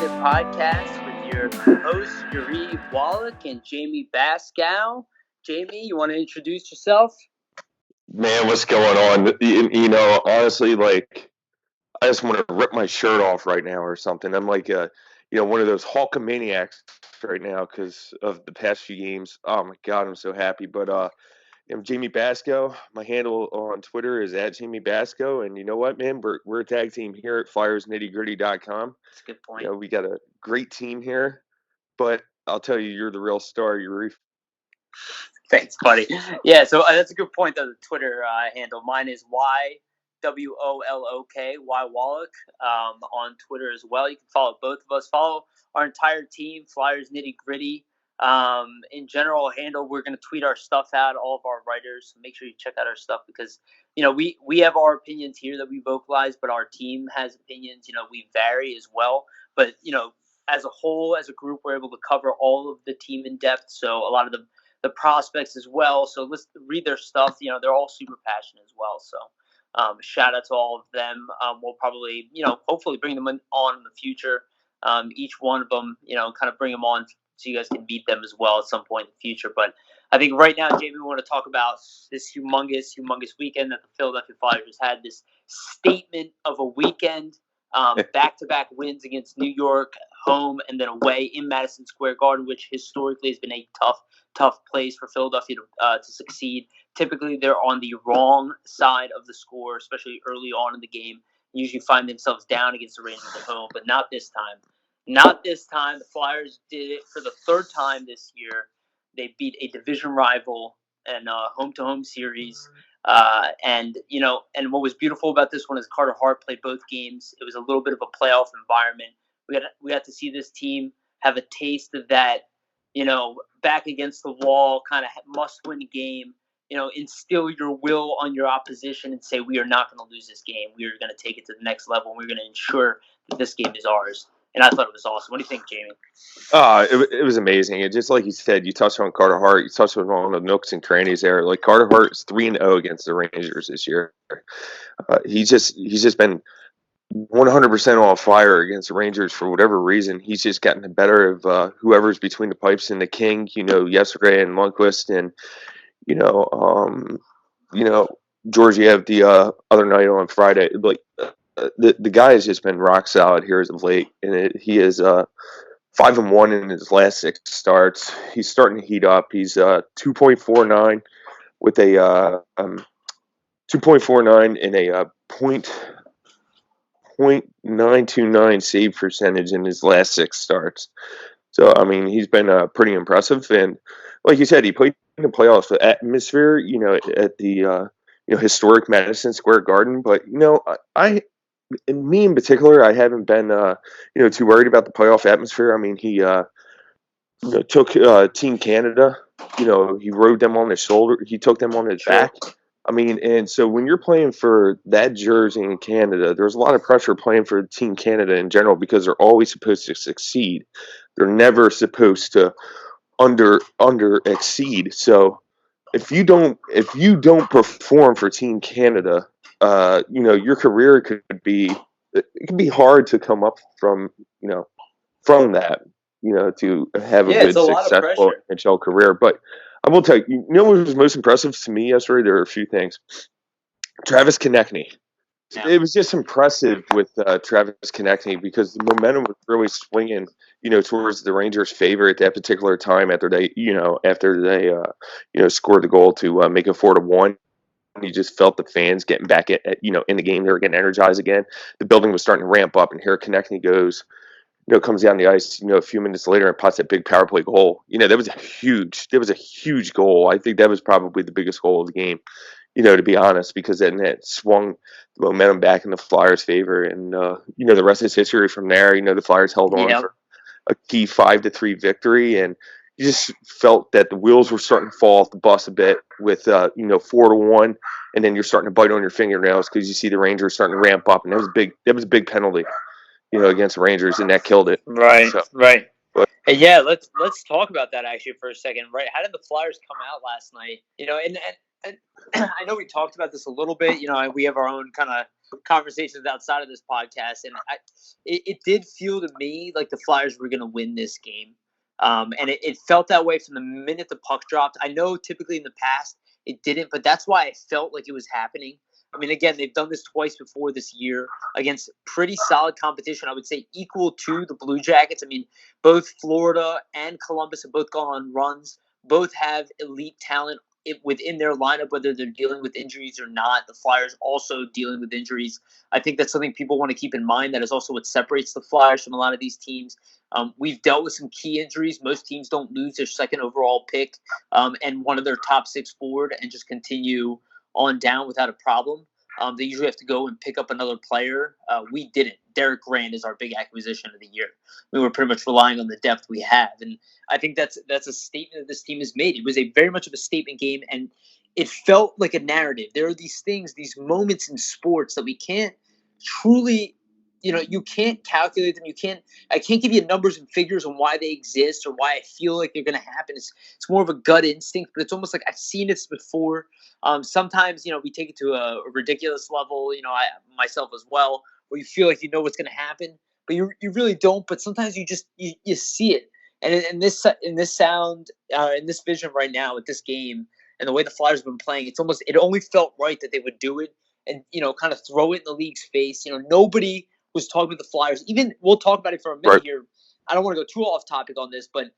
It podcast with your hosts, Yariv, Wolok, and Jamey Baskow. Jamey, you want to introduce yourself? Man, what's going on? Honestly, I just want to rip my shirt off right now or something. I'm like, one of those Hulkamaniacs right now because of the past few games. Oh my God, I'm so happy. But I'm Jamey Baskow. My handle on Twitter is at Jamey Baskow. And you know what, man? We're a tag team here at FlyersNittyGritty.com. That's a good point. We got a great team here. But I'll tell you, you're the real star. You're Thanks, buddy. Yeah, so that's a good point, though, the Twitter handle. Mine is YWOLOK, Y Wolok, on Twitter as well. You can follow both of us. Follow our entire team, Flyers Nitty Gritty. In general handle, we're going to tweet our stuff out, all of our writers. So make sure you check out our stuff because, we have our opinions here that we vocalize, but our team has opinions. We vary as well. But, as a whole, as a group, we're able to cover all of the team in depth. So a lot of the prospects as well. So let's read their stuff. They're all super passionate as well. So shout out to all of them. We'll probably, hopefully bring them on in the future. Each one of them, kind of bring them on so you guys can meet them as well at some point in the future. But I think right now, Jamey, we want to talk about this humongous weekend that the Philadelphia Flyers just had. This statement of a weekend. Back-to-back wins against New York, home, and then away in Madison Square Garden, which historically has been a tough place for Philadelphia to succeed. Typically, they're on the wrong side of the score, especially early on in the game. Usually find themselves down against the Rangers at home, but not this time. Not this time. The Flyers did it for the third time this year. They beat a division rival in a home-to-home series. And what was beautiful about this one is Carter Hart played both games. It was a little bit of a playoff environment. We got to see this team have a taste of that, back against the wall kind of must-win game. Instill your will on your opposition and say, we are not going to lose this game. We are going to take it to the next level. And we're going to ensure that this game is ours. And I thought it was awesome. What do you think, Jamey? It was amazing. And just like you said, you touched on Carter Hart. You touched on all the nooks and crannies there. Like Carter Hart is 3-0 against the Rangers this year. He's just been 100% on fire against the Rangers for whatever reason. He's just gotten the better of whoever's between the pipes and the King. Yesterday and Lundqvist, and Georgiev the other night on Friday. Like the guy has just been rock solid here as of late, and he is 5-1 in his last 6 starts. He's starting to heat up. He's 2.49 with a 2.49 in a .929 save percentage in his last 6 starts. So I mean, he's been pretty impressive, and like you said, he played in the playoffs. The atmosphere, at the historic Madison Square Garden, but me in particular, I haven't been too worried about the playoff atmosphere. I mean, he took Team Canada. He rode them on his shoulder. He took them on his back. I mean, and so when you're playing for that jersey in Canada, there's a lot of pressure playing for Team Canada in general because they're always supposed to succeed. They're never supposed to under exceed. So if you don't perform for Team Canada, your career could be hard to come up from that, to have a good successful NHL career. But I will tell you, what was most impressive to me yesterday? There were a few things. Travis Konechny. Yeah. It was just impressive with Travis Konechny because the momentum was really swinging, towards the Rangers' favor at that particular time after they scored the goal to make it 4-1. You just felt the fans getting back in the game. They were getting energized again. The building was starting to ramp up, and here Konechny goes, comes down the ice, a few minutes later and pots that big power play goal. That was a huge goal. I think that was probably the biggest goal of the game, to be honest, because then it swung the momentum back in the Flyers' favor. And, the rest is history from there. The Flyers held on for a key 5-3 victory. And you just felt that the wheels were starting to fall off the bus a bit with, 4-1. And then you're starting to bite on your fingernails because you see the Rangers starting to ramp up. And that was a big penalty, against the Rangers, and that killed it. Right, so, right. But, yeah, let's talk about that actually for a second. Right, how did the Flyers come out last night? And I know we talked about this a little bit. We have our own kind of conversations outside of this podcast, and it did feel to me like the Flyers were going to win this game. And it felt that way from the minute the puck dropped. I know typically in the past it didn't, but that's why I felt like it was happening. I mean, again, they've done this twice before this year against pretty solid competition. I would say equal to the Blue Jackets. I mean, both Florida and Columbus have both gone on runs. Both have elite talent within their lineup, whether they're dealing with injuries or not. The Flyers also dealing with injuries. I think that's something people want to keep in mind. That is also what separates the Flyers from a lot of these teams. We've dealt with some key injuries. Most teams don't lose their second overall pick and one of their top six forward and just continue on down without a problem. They usually have to go and pick up another player. We didn't. Derek Rand is our big acquisition of the year. We were pretty much relying on the depth we have, and I think that's a statement that this team has made. It was a very much of a statement game, and it felt like a narrative. There are these things, these moments in sports that we can't truly, you can't calculate them. I can't give you numbers and figures on why they exist or why I feel like they're going to happen. It's more of a gut instinct, but it's almost like I've seen this before. Sometimes, we take it to a ridiculous level, I myself as well, where you feel like you know what's going to happen, but you really don't. But sometimes you just you see it, and in this vision right now with this game and the way the Flyers have been playing, it only felt right that they would do it and kind of throw it in the league's face. Nobody was talking about the Flyers. Even we'll talk about it for a minute here. I don't want to go too off topic on this, but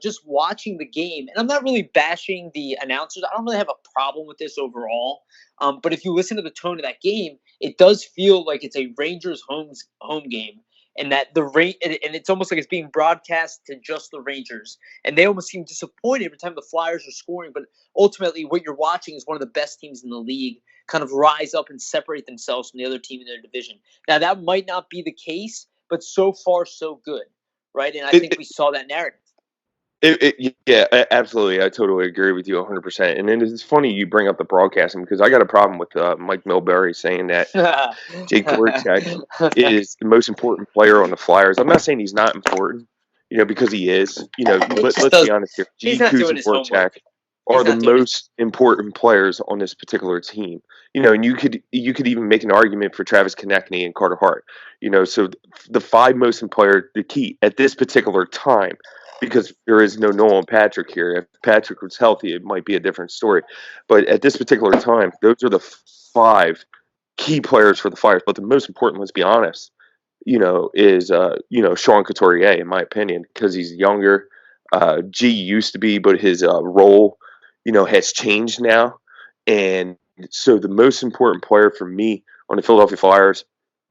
just watching the game, and I'm not really bashing the announcers. I don't really have a problem with this overall. But if you listen to the tone of that game, it does feel like it's a Rangers home game, and that and it's almost like it's being broadcast to just the Rangers, and they almost seem disappointed every time the Flyers are scoring. But ultimately, what you're watching is one of the best teams in the league kind of rise up and separate themselves from the other team in their division. Now, that might not be the case, but so far, so good, right? And I think we saw that narrative. Yeah, absolutely. I totally agree with you 100%. And then it's funny you bring up the broadcasting because I got a problem with Mike Milbury saying that Jake Voracek is the most important player on the Flyers. I'm not saying he's not important, because he is. Let's be honest here. He's not doing his homework. Are the most important players on this particular team. And you could even make an argument for Travis Konechny and Carter Hart. So the five most important players, the key at this particular time, because there is no Nolan Patrick here. If Patrick was healthy, it might be a different story. But at this particular time, those are the five key players for the Flyers. But the most important, let's be honest, is Sean Couturier, in my opinion, because he's younger. G used to be, but his role has changed now. And so the most important player for me on the Philadelphia Flyers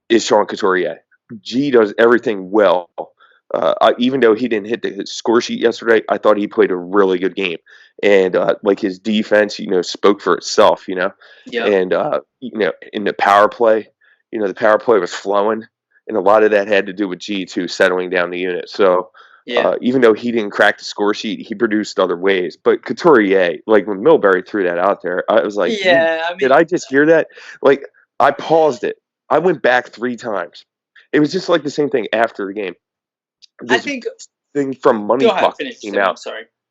is Sean Couturier. G does everything well. Even though he didn't hit the score sheet yesterday, I thought he played a really good game. And his defense, spoke for itself, Yep. And, in the power play, the power play was flowing. And a lot of that had to do with G, too, settling down the unit. So, even though he didn't crack the score sheet, he produced other ways. But Couturier, when Milbury threw that out there, I was like, did I just hear that? I paused it. I went back 3 times. It was just like the same thing after the game. This thing from Money Puck came out.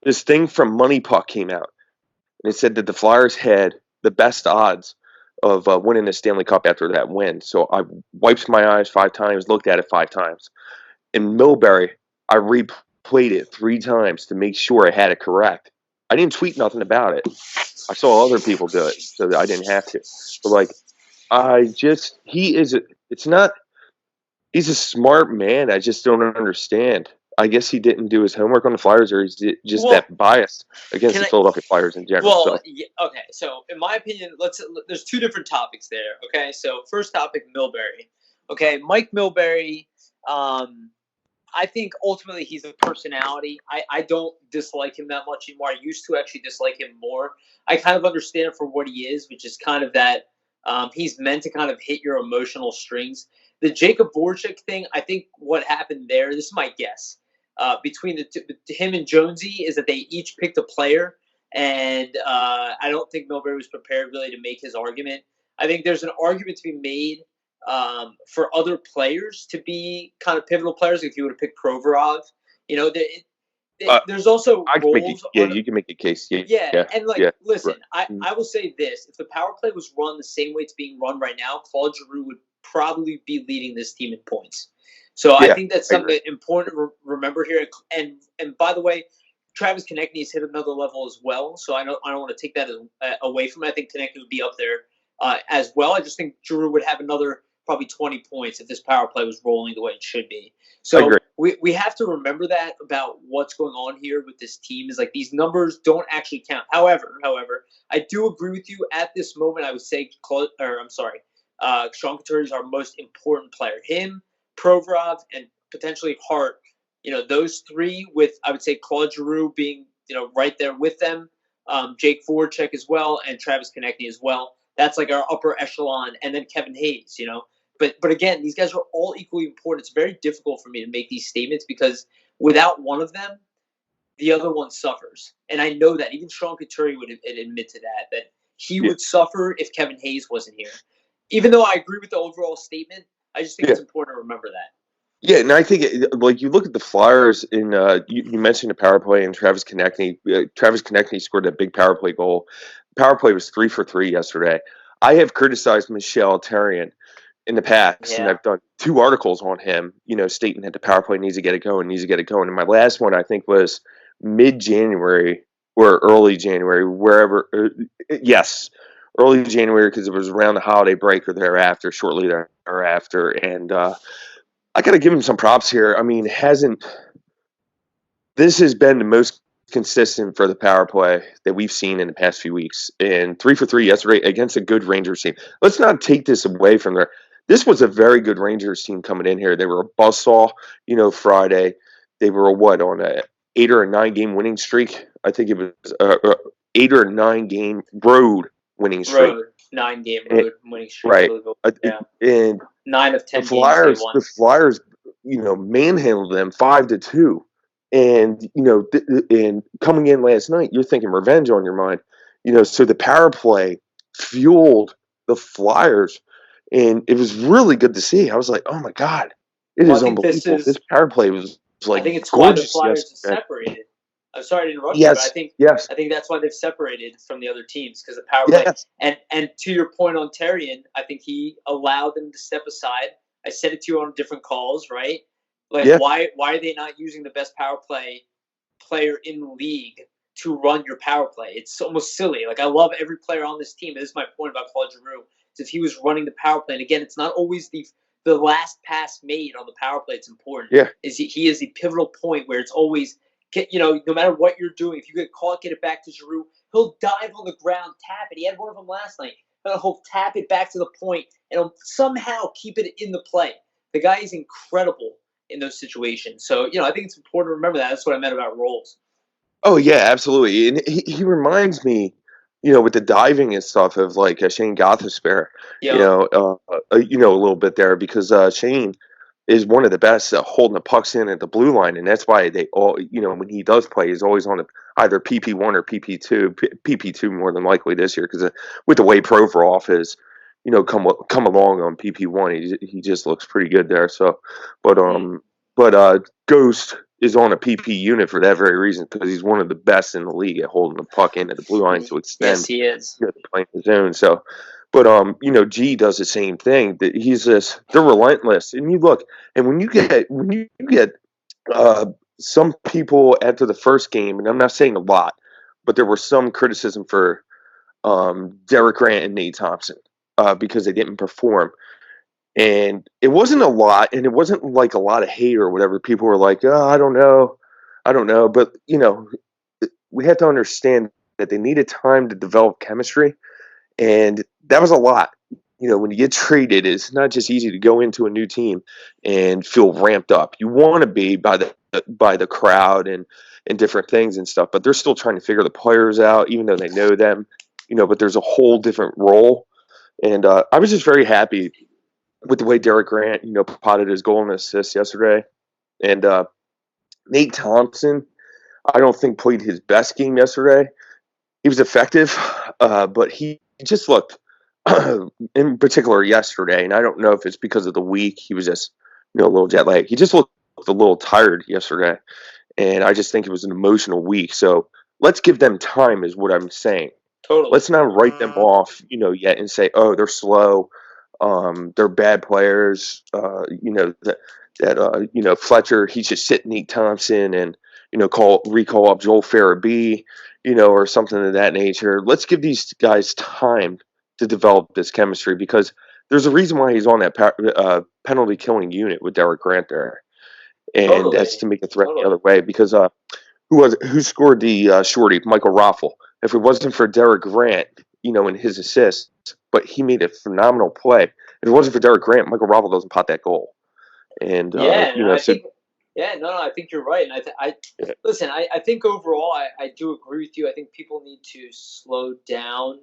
This thing from Money Puck came out. And it said that the Flyers had the best odds of winning the Stanley Cup after that win. So I wiped my eyes 5 times, looked at it 5 times. And Milbury, I replayed it 3 times to make sure I had it correct. I didn't tweet nothing about it. I saw other people do it, so I didn't have to. But he's a smart man. I just don't understand. I guess he didn't do his homework on the Flyers, or is it just that biased against the Philadelphia Flyers in general? Okay. So in my opinion, there's 2 different topics there. Okay. So first topic, Milbury. Okay, Mike Milbury. I think ultimately he's a personality. I don't dislike him that much anymore. I used to actually dislike him more. I kind of understand it for what he is, which is kind of that he's meant to kind of hit your emotional strings. The Jacob Voracek thing, I think what happened there, this is my guess, between him and Jonesy is that they each picked a player, and I don't think Milbury was prepared really to make his argument. I think there's an argument to be made for other players to be kind of pivotal players. If you would have picked Provorov, there's also I can make it. roles Yeah, on. you can make a case. Yeah, Yeah, yeah, and like, yeah. listen, Right. I will say this: if the power play was run the same way it's being run right now, Claude Giroux would probably be leading this team in points. So I Yeah, think that's I agree. something important to remember here. And by the way, Travis Konechny has hit another level as well. So I don't want to take that away from it. I think Konechny would be up there as well. I just think Giroux would have another probably 20 points if this power play was rolling the way it should be. I agree. So we have to remember that about what's going on here with this team is like these numbers don't actually count. However, I do agree with you at this moment. I would say Sean Couturier is our most important player. Him, Provorov, and potentially Hart. Those three with I would say Claude Giroux being right there with them, Jake Voracek as well, and Travis Konechny as well. That's like our upper echelon, and then Kevin Hayes. But again, these guys are all equally important. It's very difficult for me to make these statements because without one of them, the other one suffers. And I know that. Even Sean Couturier would admit to that he Yeah, would suffer if Kevin Hayes wasn't here. Even though I agree with the overall statement, I just think yeah. it's important to remember that. Yeah, and I think like you look at the Flyers in you mentioned the power play and Travis Konechny. Travis Konechny scored that big power play goal. Power play was 3 for 3 yesterday. I have criticized Michel Therrien in the past, and Yeah. I've done 2 articles on him. Stating that the power play needs to get it going, needs to get it going. And my last one I think was mid-January or early January, wherever. Yes, early January because it was around the holiday break or thereafter, shortly thereafter, and. I got to give him some props here. I mean, this has been the most consistent for the power play that we've seen in the past few weeks. And 3 for 3 yesterday against a good Rangers team. Let's not take this away from there. This was a very good Rangers team coming in here. They were a buzzsaw, Friday. They were on a 8 or 9 game winning streak. I think it was 8 or 9 game road winning streak. Road 9 game And, road winning streak. I right. believe. Yeah, And 9 of 10 games they won. The Flyers, manhandled them 5-2, and and coming in last night, you're thinking revenge on your mind, So the power play fueled the Flyers, and it was really good to see. I was like, oh my god, it Well, is unbelievable. This power play was I like think it's why the gorgeous Flyers are yesterday. separated. I'm sorry to interrupt you, but I Yes, think yes, I think that's why they've separated from the other teams because the power play. yes, And to your point on Terrian, I think he allowed them to step aside. I said it to you on different calls, right? Like yeah, why are they not using the best power play player in the league to run your power play? It's almost silly. Like I love every player on this team. This is my point about Claude Giroux. If he was running the power play, and again, it's not always the last pass made on the power play. It's important. yeah, He is the pivotal point where it's always no matter what you're doing, if you get caught, get it back to Giroux. He'll dive on the ground, tap it. He had one of them last night. He'll tap it back to the point, and he'll somehow keep it in the play. The guy is incredible in those situations. So, I think it's important to remember that. That's what I meant about roles. Oh yeah, absolutely. And he reminds me, with the diving and stuff of like Shane Gothisbehere, Yep. a little bit there because Shane is one of the best at holding the pucks in at the blue line, and that's why they all, when he does play, he's always on either PP1 or PP2, PP2 more than likely this year because with the way Provorov is, come along on PP1, he just looks pretty good there. So, but Ghost is on a PP unit for that very reason because he's one of the best in the league at holding the puck into the blue line to Yes, extend he is. the playing the zone. So, but G does the same thing. That they're relentless, and you look, and when you get uh, some people after the first game, and I'm not saying a lot, but there was some criticism for Derek Grant and Nate Thompson because they didn't perform. And it wasn't a lot, and it wasn't like a lot of hate or whatever. People were like, "Oh, I don't know." But we have to understand that they needed time to develop chemistry, and that was a lot. When you get traded, it's not just easy to go into a new team and feel ramped up. You want to be by the crowd and different things and stuff, but they're still trying to figure the players out, even though they know them. But there's a whole different role, and I was just very happy with the way Derek Grant, potted his goal and assist yesterday. And Nate Thompson, I don't think played his best game yesterday. He was effective, but he just looked, in particular yesterday, and I don't know if it's because of the week, he was just, a little jet lag. He just looked a little tired yesterday. and I just think it was an emotional week. So let's give them time, is what I'm saying. Totally. Let's not write them off, yet and say, oh, they're slow, they're bad players. Fletcher, he should sit Nate Thompson and recall up Joel Farabee, or something of that nature. Let's give these guys time to develop this chemistry, because there's a reason why he's on that penalty killing unit with Derek Grant there, and that's Totally. to make a threat the other way. Because who scored the shorty? Michael Raffle. If it wasn't for Derek Grant, in his assists, but he made a phenomenal play. If it wasn't for Derek Grant, Michael Raffle doesn't pot that goal. And Yeah, and I so think, yeah, no, I think you're right. And listen, I think overall, I do agree with you. I think people need to slow down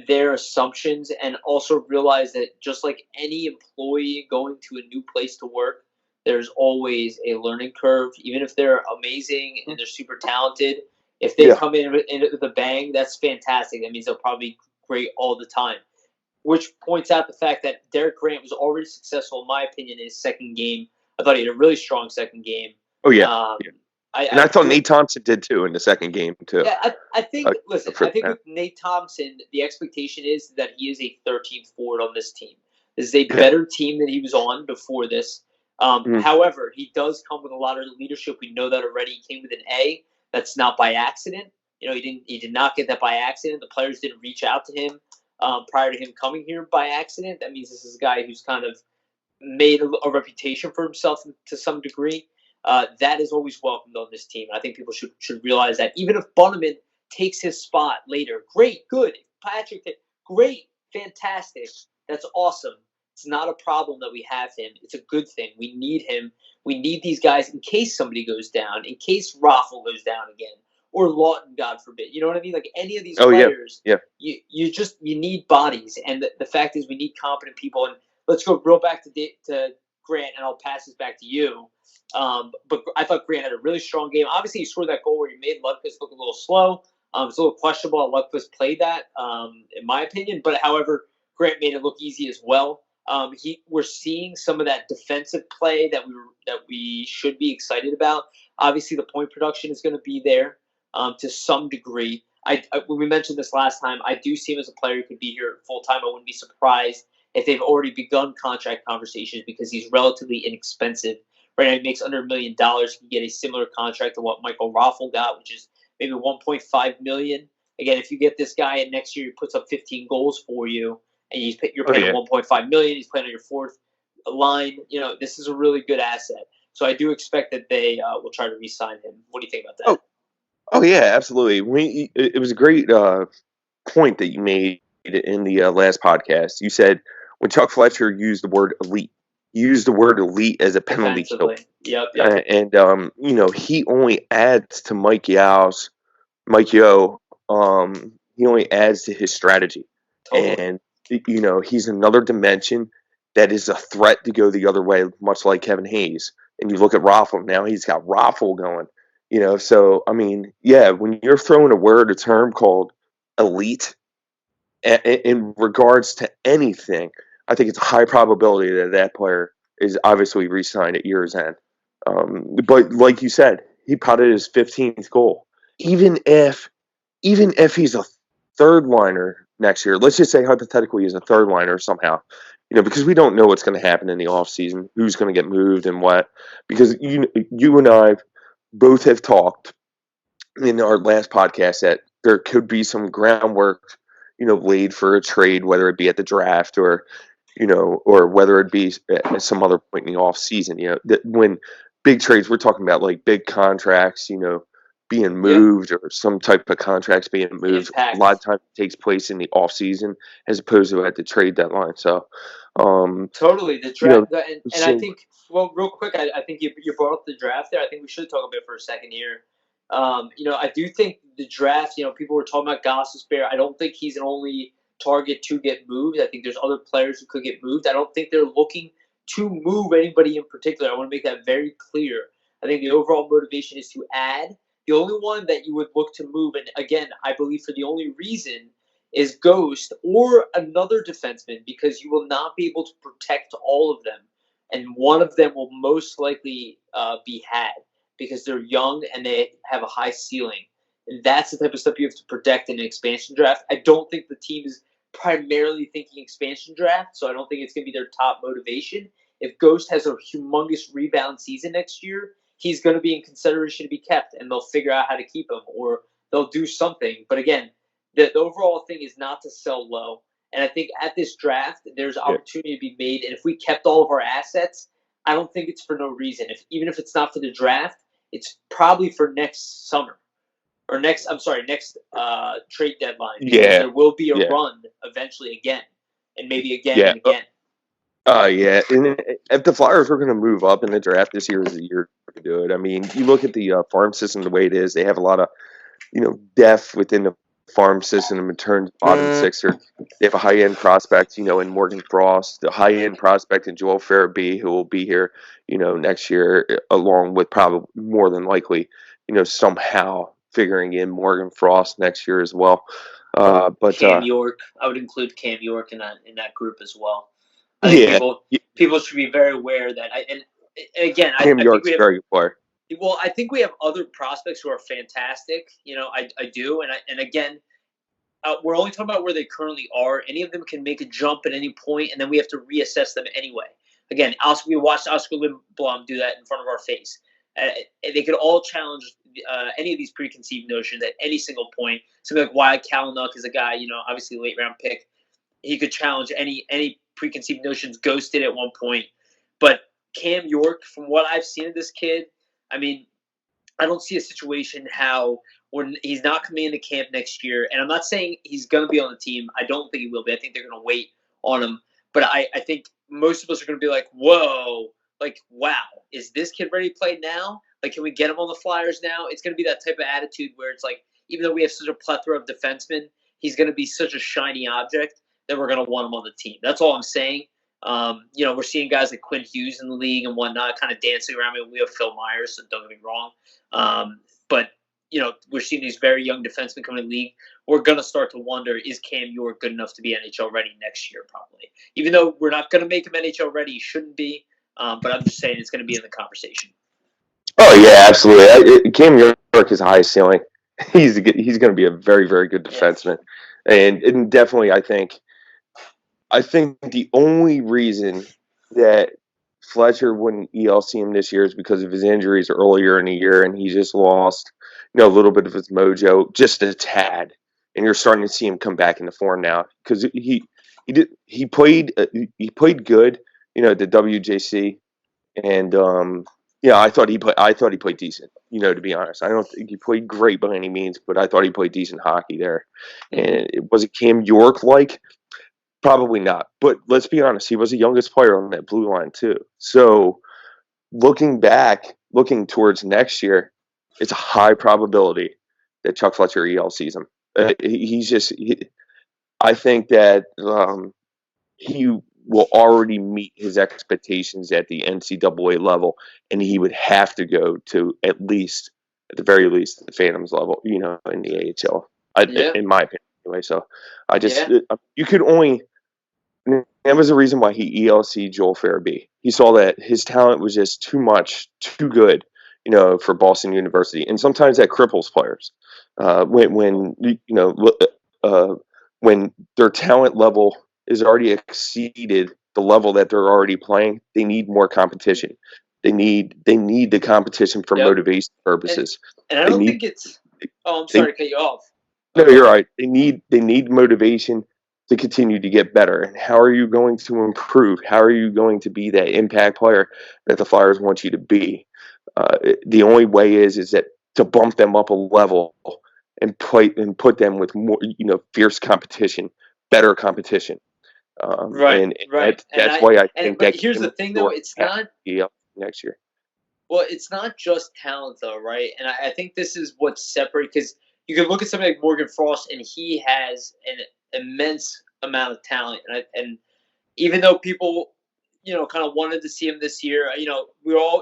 their assumptions and also realize that just like any employee going to a new place to work, there's always a learning curve. Even if they're amazing and they're super talented, if they yeah, come in with a bang, that's fantastic. That means they'll probably be great all the time. Which points out the fact that Derek Grant was already successful, in my opinion, in his second game. I thought he had a really strong second game. oh yeah, Um, yeah. And I thought I Nate Thompson did too in the second game too. yeah, I think. Listen, For I think that. with Nate Thompson, the expectation is that he is a 13th forward on this team. This is a Yeah. better team than he was on before this. Mm. However, he does come with a lot of leadership. We know that already. He came with an A. That's not by accident. He did not get that by accident. The players didn't reach out to him prior to him coming here by accident. That means this is a guy who's kind of made a reputation for himself to some degree. That is always welcomed on this team. I think people should realize that. Even if Bunneman takes his spot later, great, good. Patrick, great, fantastic. That's awesome. It's not a problem that we have him. It's a good thing. We need him. We need these guys in case somebody goes down, in case Raffle goes down again, or Lawton, God forbid. You know what I mean? Like any of these Oh yeah, players, yeah. you need bodies, and the fact is we need competent people. And let's go real back to Grant, and I'll pass this back to you. But I thought Grant had a really strong game. Obviously, he scored that goal where he made Lundqvist look a little slow. It's a little questionable how Lundqvist played that, in my opinion. But however, Grant made it look easy as well. We're seeing some of that defensive play that we should be excited about. Obviously, the point production is going to be there to some degree. When we mentioned this last time, I do see him as a player who could be here full time. I wouldn't be surprised if they've already begun contract conversations because he's relatively inexpensive. Right now, he makes under $1 million. He can get a similar contract to what Michael Raffle got, which is maybe $1.5 million. Again, if you get this guy and next year he puts up 15 goals for you, and you're Oh paying yeah. him $1.5 million, he's playing on your fourth line. This is a really good asset. So I do expect that they will try to re-sign him. What do you think about that? Oh yeah, absolutely. It was a great point that you made in the last podcast. You said when Chuck Fletcher used the word elite, he used the word elite as a penalty kill. Defensively. Yep. And he only adds to Mike Yeo. He only adds to his strategy, Totally. and he's another dimension that is a threat to go the other way, much like Kevin Hayes. And you look at Raffle now; he's got Raffle going. So I mean, yeah, when you're throwing a term called elite in regards to anything, I think it's a high probability that that player is obviously re-signed at year's end. But like you said, he potted his 15th goal. Even if he's a third liner next year, let's just say hypothetically he's a third liner somehow, because we don't know what's going to happen in the off season, who's going to get moved and what. Because you and I both have talked in our last podcast that there could be some groundwork, laid for a trade, whether it be at the draft or, or whether it be at some other point in the off season. That when big trades, we're talking about like big contracts, being moved or some type of contracts being moved. Impact. A lot of times it takes place in the off season as opposed to at the trade deadline. So, Totally. The draft, and I think, well, real quick, I think you brought up the draft there. I think we should talk about it for a second here. I do think the draft, people were talking about Gossespierre. I don't think he's an only target to get moved. I think there's other players who could get moved. I don't think they're looking to move anybody in particular. I want to make that very clear. I think the overall motivation is to add. The only one that you would look to move, and again, I believe for the only reason, is Ghost or another defenseman because you will not be able to protect all of them. And one of them will most likely be had. because they're young and they have a high ceiling. And that's the type of stuff you have to protect in an expansion draft. I don't think the team is primarily thinking expansion draft, so I don't think it's going to be their top motivation. If Ghost has a humongous rebound season next year, he's going to be in consideration to be kept, and they'll figure out how to keep him, or they'll do something. But again, the overall thing is not to sell low. And I think at this draft, there's opportunity to be made. And if we kept all of our assets, I don't think it's for no reason. Even if it's not for the draft, it's probably for next summer or next trade deadline, because there will be a run eventually again, and maybe again and again. Yeah, and if the Flyers were going to move up in the draft, this year is the year to do it. I mean, you look at the farm system the way it is; they have a lot of, depth within the farm system in terms of bottom sixer. They have a high-end prospect, in Morgan Frost, the high-end prospect in Joel Farabee, who will be here, next year, along with probably more than likely, somehow figuring in Morgan Frost next year as well. But Cam York, I would include Cam York in that group as well. I think people should be very aware that. And again, Cam York's a very good player. Well, I think we have other prospects who are fantastic. I do, and again, we're only talking about where they currently are. Any of them can make a jump at any point, and then we have to reassess them anyway. Again, we watched Oscar Lindblom do that in front of our face. They could all challenge any of these preconceived notions at any single point. Something like why Kalynuk is a guy, obviously late round pick. He could challenge any preconceived notions. Ghost did at one point, but Cam York, from what I've seen of this kid, I mean, I don't see a situation how he's not coming into camp next year. And I'm not saying he's going to be on the team. I don't think he will be. I think they're going to wait on him. But I think most of us are going to be like, whoa, like, wow, is this kid ready to play now? Like, can we get him on the Flyers now? It's going to be that type of attitude where it's like, even though we have such a plethora of defensemen, he's going to be such a shiny object that we're going to want him on the team. That's all I'm saying. We're seeing guys like Quinn Hughes in the league and whatnot kind of dancing around. I mean, we have Phil Myers, so don't get me wrong. But we're seeing these very young defensemen come in the league. We're going to start to wonder, is Cam York good enough to be NHL ready next year? Probably. Even though we're not going to make him NHL ready, he shouldn't be. But I'm just saying it's going to be in the conversation. Oh, yeah, absolutely. Cam York is high ceiling. He's going to be a very, very good defenseman. Yes. And definitely, I think the only reason that Fletcher wouldn't ELC him this year is because of his injuries earlier in the year, and he just lost, a little bit of his mojo, just a tad. And you're starting to see him come back into form now because he played good, at the WJC, and I thought he played decent. To be honest, I don't think he played great by any means, but I thought he played decent hockey there. And was it Cam York like? Probably not. But let's be honest, he was the youngest player on that blue line too. So looking towards next year, it's a high probability that Chuck Fletcher ELCs him. I think that he will already meet his expectations at the NCAA level, and he would have to go to at the very least, the Phantoms level, in the AHL, in my opinion, anyway. So you could only. That was the reason why he ELC'd Joel Farabee. He saw that his talent was just too good, for Boston University, and sometimes that cripples players. When their talent level is already exceeded the level that they're already playing, they need more competition. They need the competition for motivation purposes. And I don't think it's. Oh, I'm sorry to cut you off. No, you're right. They need motivation to continue to get better. And how are you going to improve? How are you going to be that impact player that the Flyers want you to be? The only way is that to bump them up a level and put them with more, fierce competition, better competition. Right. That's why I think that. Here's the thing, though. It's not next year. Well, it's not just talent, though, right? And I think this is what's separate, because you can look at somebody like Morgan Frost, and he has an immense amount of talent. And even though people, kind of wanted to see him this year,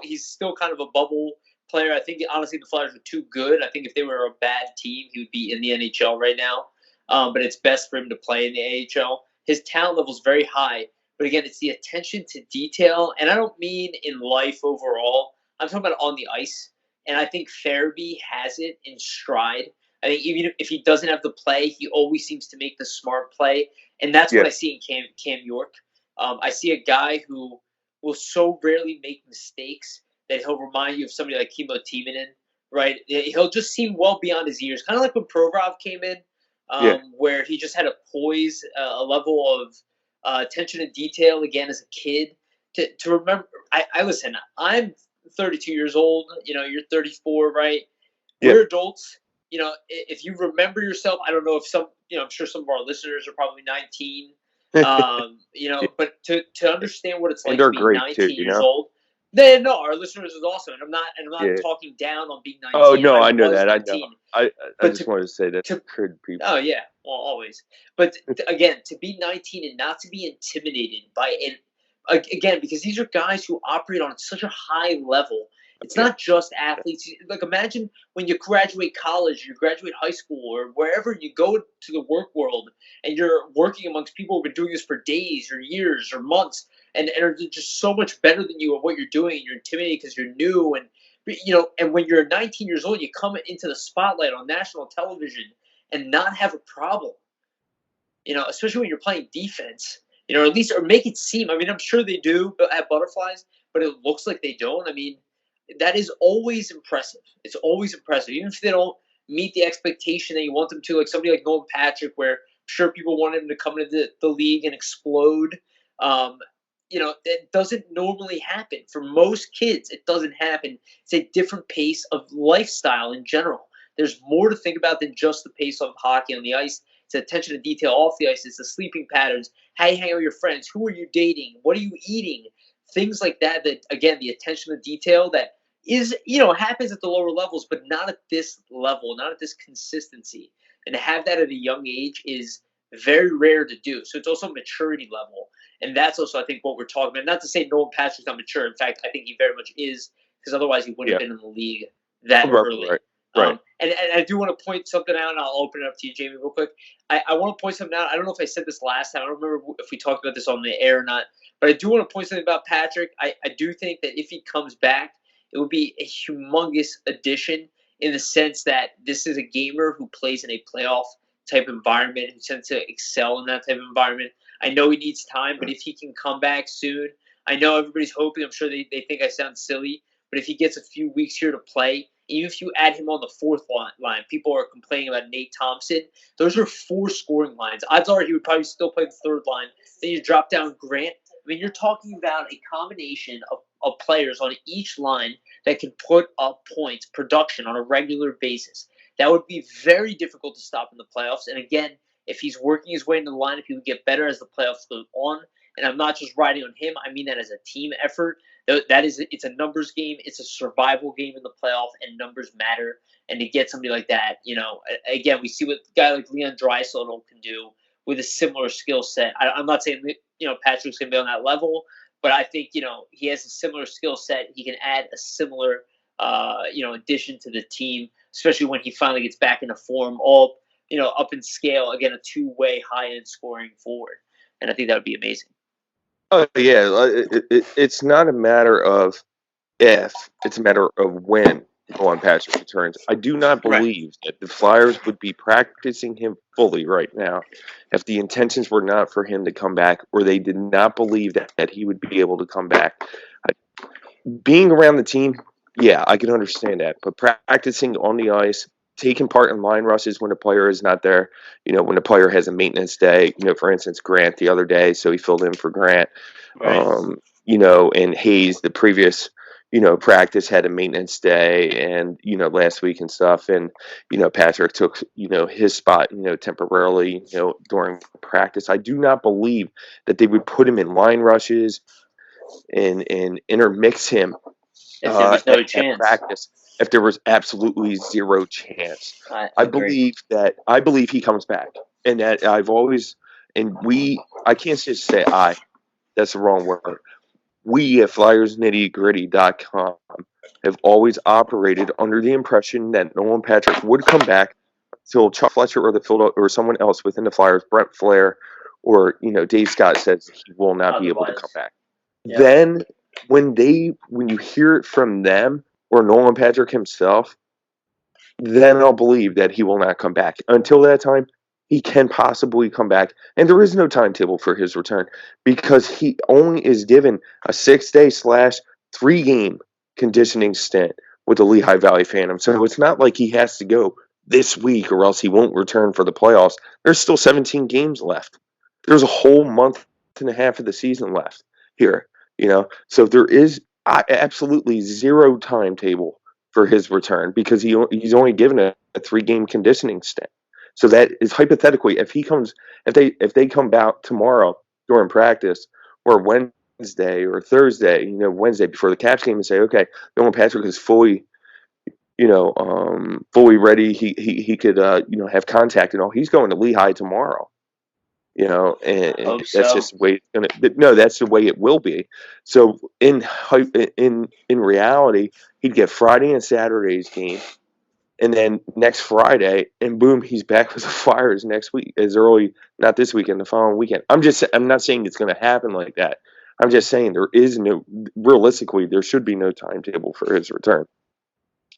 he's still kind of a bubble player. I think, honestly, the Flyers are too good. I think if they were a bad team, he would be in the NHL right now. But it's best for him to play in the AHL. His talent level is very high. But again, it's the attention to detail. And I don't mean in life overall. I'm talking about on the ice. and I think Farabee has it in stride. I think even if he doesn't have the play, he always seems to make the smart play, and that's what Yeah. I see in Cam York. I see a guy who will so rarely make mistakes that he'll remind you of somebody like Kimo Timonen, right? He'll just seem well beyond his years, kind of like when Provorov came in, Yeah. where he just had a poise, a level of attention to detail again as a kid. To remember, I listen. I'm 32 years old. You're 34, right? Yeah. We're adults. If you remember yourself, I don't know if some. I'm sure some of our listeners are probably 19. Yeah. But to understand what it's And like to they're be great too, 19 years old, then no, our listeners is awesome, and I'm not Yeah. talking down on being Oh 19. no, I I know was that. I know. 19, I but just wanted to say that to could be. oh yeah, well always. But again, to be 19 and not to be intimidated by it again because these are guys who operate on such a high level. It's Yeah. not just athletes. Like imagine when you graduate college, you graduate high school, or wherever you go to the work world, and you're working amongst people who've been doing this for days or years or months, and are just so much better than you at what you're doing. And you're intimidated because you're new, and when you're 19 years old, you come into the spotlight on national television and not have a problem. Especially when you're playing defense. Or at least or make it seem. I mean, I'm sure they do at Butterflies, but it looks like they don't. I mean, that is always impressive. It's always impressive, even if they don't meet the expectation that you want them to. Like somebody like Nolan Patrick, where I'm sure people want him to come into the league and explode. Um, that doesn't normally happen for most kids. It doesn't happen. It's a different pace of lifestyle in general. There's more to think about than just the pace of hockey on the ice. It's attention to detail off the ice. It's the sleeping patterns. How you hang out with your friends. Who are you dating? What are you eating? Things like that. That again, the attention to detail that is happens at the lower levels, but not at this level, not at this consistency. And to have that at a young age is very rare to do. So it's also a maturity level, and that's also I think what we're talking about. Not to say Nolan Patrick's not mature. In fact, I think he very much is, because otherwise he wouldn't Yeah. have been in the league that Right. early. Right. Right. And I do want to point something out, and I'll open it up to you, Jamey, real quick. I want to point something out. I don't know if I said this last time. I don't remember if we talked about this on the air or not. But I do want to point something about Patrick. I do think that if he comes back, it would be a humongous addition in the sense that this is a gamer who plays in a playoff type environment, who tends to excel in that type of environment. I know he needs time, but if he can come back soon, I know everybody's hoping. I'm sure they think I sound silly, but if he gets a few weeks here to play, even if you add him on the fourth line, people are complaining about Nate Thompson. Those are 4 scoring lines. Odds are he would probably still play the third line. Then you drop down Grant. I mean, you're talking about a combination of players on each line that can put up points, production on a regular basis. That would be very difficult to stop in the playoffs. And again, if he's working his way into the lineup, he would get better as the playoffs go on. And I'm not just riding on him. I mean that as a team effort. It's a numbers game. It's a survival game in the playoff, and numbers matter. And to get somebody like that, again, we see what a guy like Leon Draisaitl can do with a similar skill set. I'm not saying Patrick's going to be on that level, but I think he has a similar skill set. He can add a similar addition to the team, especially when he finally gets back into form, all up in scale. Again, a 2-way high-end scoring forward, and I think that would be amazing. Oh yeah. It's not a matter of if; it's a matter of when Nolan Patrick returns. I do not believe that the Flyers would be practicing him fully right now if the intentions were not for him to come back, or they did not believe that he would be able to come back. Being around the team, yeah, I can understand that. But practicing on the ice, taking part in line rushes when a player is not there, when a player has a maintenance day, for instance, Grant the other day, so he filled in for Grant. Right. And Hayes the previous, practice had a maintenance day, and, last week and stuff. And, Patrick took, his spot, temporarily, during practice. I do not believe that they would put him in line rushes and intermix him If there was no at chance. practice if there was absolutely zero chance. I I believe he comes back, and that I've always I can't just say I. That's the wrong word. We at FlyersNittyGritty.com have always operated under the impression that Nolan Patrick would come back until Chuck Fletcher or someone else within the Flyers, Brent Flair, or Dave Scott, says he will not be able to come back. Yeah. Then when you hear it from them, or Nolan Patrick himself, then I'll believe that he will not come back. Until that time, he can possibly come back. And there is no timetable for his return because he only is given a 6-day / 3-game conditioning stint with the Lehigh Valley Phantom. So it's not like he has to go this week or else he won't return for the playoffs. There's still 17 games left. There's a whole month and a half of the season left here, So there is absolutely zero timetable for his return because he's only given a 3-game conditioning stint. So that is hypothetically if they come back tomorrow during practice or Wednesday or Thursday, Wednesday before the Caps game and say, okay, Nolan Patrick is fully ready. He could have contact and all. He's going to Lehigh tomorrow. And that's just the way it's gonna. No, that's the way it will be. So in reality, he'd get Friday and Saturday's game, and then next Friday, and boom, he's back with the Flyers next week, as early not this weekend, the following weekend. I'm not saying it's going to happen like that. I'm just saying realistically, there should be no timetable for his return.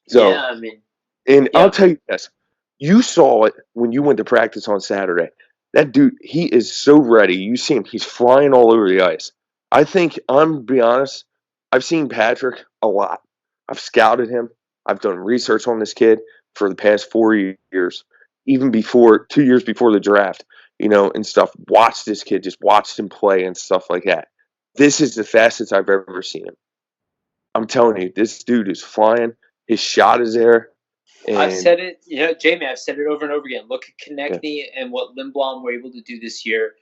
So, yeah, I mean, I'll tell you this: you saw it when you went to practice on Saturday. That dude, he is so ready. You see him; he's flying all over the ice. I think I'm gonna be honest. I've seen Patrick a lot. I've scouted him. I've done research on this kid for the past 4 years, even 2 years before the draft, and stuff. Watched this kid, just watched him play and stuff like that. This is the fastest I've ever seen him. I'm telling you, this dude is flying. His shot is there. And I've said it, Jamey, I've said it over and over again. Look at Konechny and what Lindblom were able to do this year.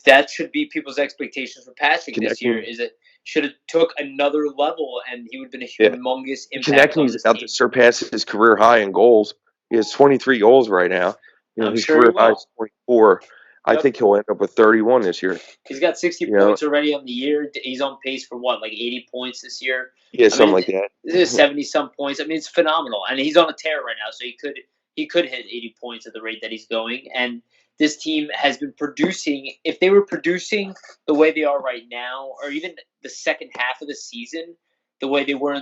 That should be people's expectations for Patrick this year. Is it should have took another level, and he would have been a humongous impact. Konechny's about to surpass his career high in goals. He has 23 goals right now. His career high is 24. I think he'll end up with 31 this year. He's got 60 points already on the year. He's on pace for like 80 points this year. Yeah, something like that. This is 70-some points. I mean, it's phenomenal, and he's on a tear right now. So he could hit 80 points at the rate that he's going. And this team has been producing. If they were producing the way they are right now, or even the second half of the season, the way they were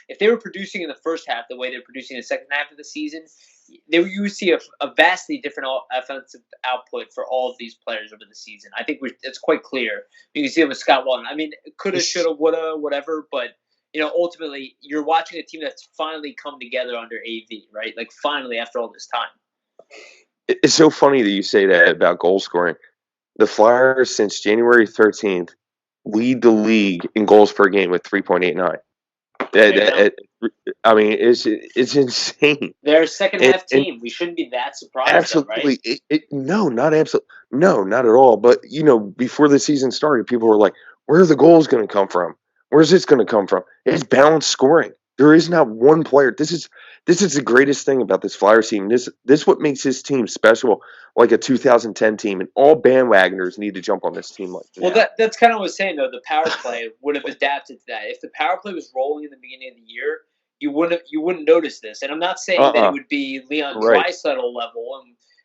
if they were producing in the first half the way they're producing in the second half of the season, you would see a vastly different offensive output for all of these players over the season. I think it's quite clear. You can see it with Scott Walton. I mean, coulda, shoulda, woulda, whatever, but ultimately, you're watching a team that's finally come together under AV, right? Like, finally, after all this time. It's so funny that you say that about goal scoring. The Flyers, since January 13th, lead the league in goals per game with 3.89. I mean, it's insane. They're a second-half team. We shouldn't be that surprised. Absolutely. Though, right? No, not absolutely. No, not at all. But, before the season started, people were like, where are the goals going to come from? Where's this going to come from? It's balanced scoring. There is not one player. This is the greatest thing about this Flyers team. This what makes this team special, like a 2010 team, and all bandwagoners need to jump on this team like that. Well, that's kind of what I was saying, though. The power play would have adapted to that. If the power play was rolling in the beginning of the year, you wouldn't notice this. And I'm not saying that it would be Leon Draisaitl level.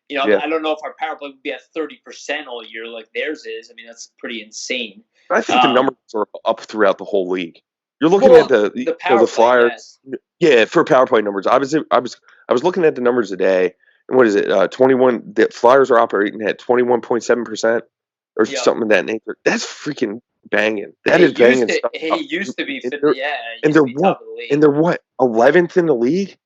And I don't know if our power play would be at 30% all year like theirs is. I mean, that's pretty insane. I think the numbers are up throughout the whole league. You're looking at the Flyers. Yes. Yeah, for power play numbers. I was looking at the numbers today, and what is it? 21. The Flyers are operating at 21.7% or something of that nature. That's freaking banging. That is banging stuff. He used to be, and they're what 11th in the league.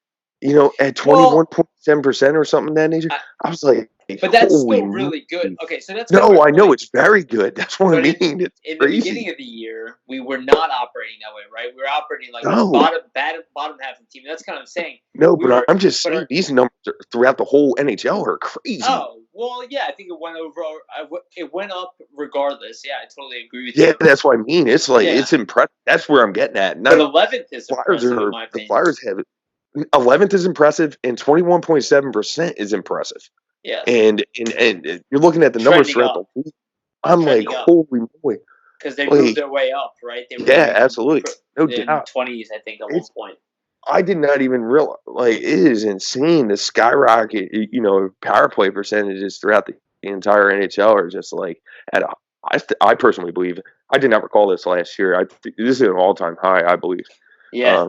At 21.7% or something of that nature. I was like, but that's still really good. Okay, so that's I know it's very good. That's what I mean. It's in crazy. The beginning of the year, we were not operating that way, right? We were operating like the bottom half of the team. That's kind of saying. No, I'm just saying these numbers throughout the whole NHL are crazy. Oh well, yeah, I think it went over. It went up regardless. Yeah, I totally agree with you. Yeah, that's what I mean. It's like it's impressive. That's where I'm getting at. But 11th is impressive, in my opinion. The Flyers have it. 11th is impressive, and 21.7% is impressive. Yeah, and you're looking at the numbers throughout the week. I'm like, holy moly! Because they moved their way up, right? Absolutely, no doubt. 20s, I think, at one point. I did not even realize. Like, it is insane. The skyrocket, power play percentages throughout the entire NHL are just like at a. I personally believe. I did not recall this last year. This is an all-time high, I believe. Yeah.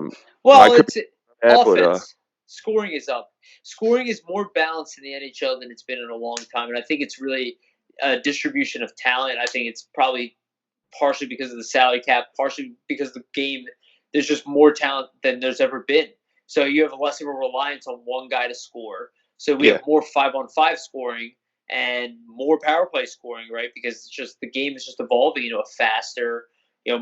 I Well, could it's be that, but offense. Scoring is up. Scoring is more balanced in the NHL than it's been in a long time, and I think it's really a distribution of talent. I think it's probably partially because of the salary cap, partially because the game. There's just more talent than there's ever been. So you have less of a reliance on one guy to score. So we have yeah, more 5-on-5 scoring and more power play scoring, right? Because it's just the game is just evolving into a faster,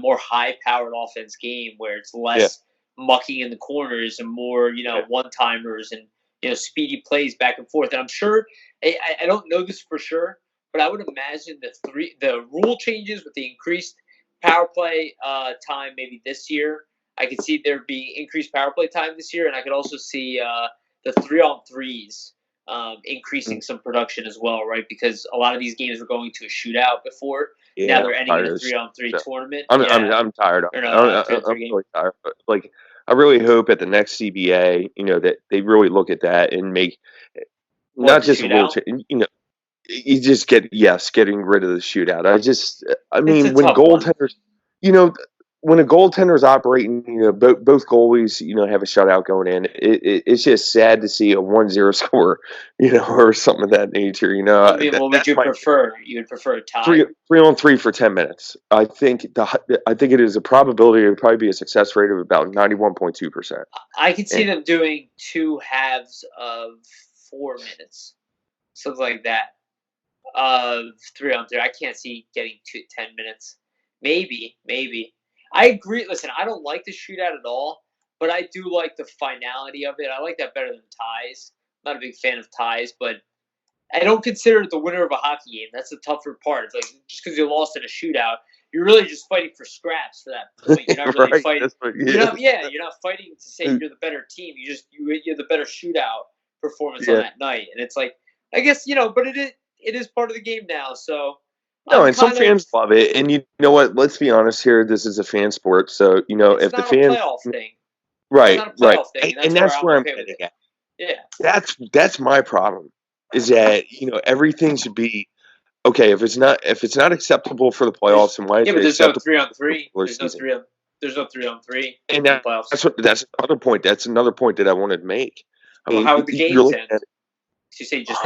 more high-powered offense game where it's yeah, less mucking in the corners and more, yeah, one-timers and speedy plays back and forth. And I'm sure I don't know this for sure, but I would imagine the rule changes with the increased power play time maybe this year. I could see there being increased power play time this year, and I could also see the 3-on-3s increasing mm, some production as well, right? Because a lot of these games were going to a shootout before. Now yeah. they're I'm ending in tired a of this. 3-on-3 So, tournament. I'm I'm Yeah, I'm tired of or it. no, not a I'm 3-on-3 game. really tired. But like, I really hope at the next CBA, that they really look at that and make What, not the just a rule shootout? change. You just getting rid of the shootout. I It's a mean, when tough one. goaltenders, you know, when a goaltender's operating, both goalies, have a shutout going in. It's just sad to see a 1-0 score, or something of that nature. I mean, what would That's you my prefer? You would prefer a tie? three on three for 10 minutes. I think it is a probability. It would probably be a success rate of about 91.2%. I could see And them doing two halves of 4 minutes, something like that. Of 3-on-3, I can't see getting 10 minutes. Maybe. I agree. Listen, I don't like the shootout at all, but I do like the finality of it. I like that better than ties. I'm not a big fan of ties, but I don't consider it the winner of a hockey game. That's the tougher part. It's like just because you lost in a shootout, you're really just fighting for scraps for that point. You're not really right, fighting. that's what. You're Yeah, not. Yeah, you're not fighting to say you're the better team. You're the better shootout performance on yeah. that night, and it's like I guess but it is part of the game now. So No, I'm and some kind of. fans love it. And you know what? Let's be honest here. This is a fan sport. So, It's if the not a fans, playoff thing. It's right, not a right. playoff thing, and And that's where that's I'm where I'm okay with getting it. at. Yeah. That's my problem is that, everything should be okay. If it's not acceptable for the There's playoffs, then why is yeah, it but there's no acceptable three on for the three. regular There's no season? three on. There's no 3-on-3 And in the playoffs. that's another point. That's another point that I wanted to make. I Well, mean, how would the you're games looking end? at Did you say just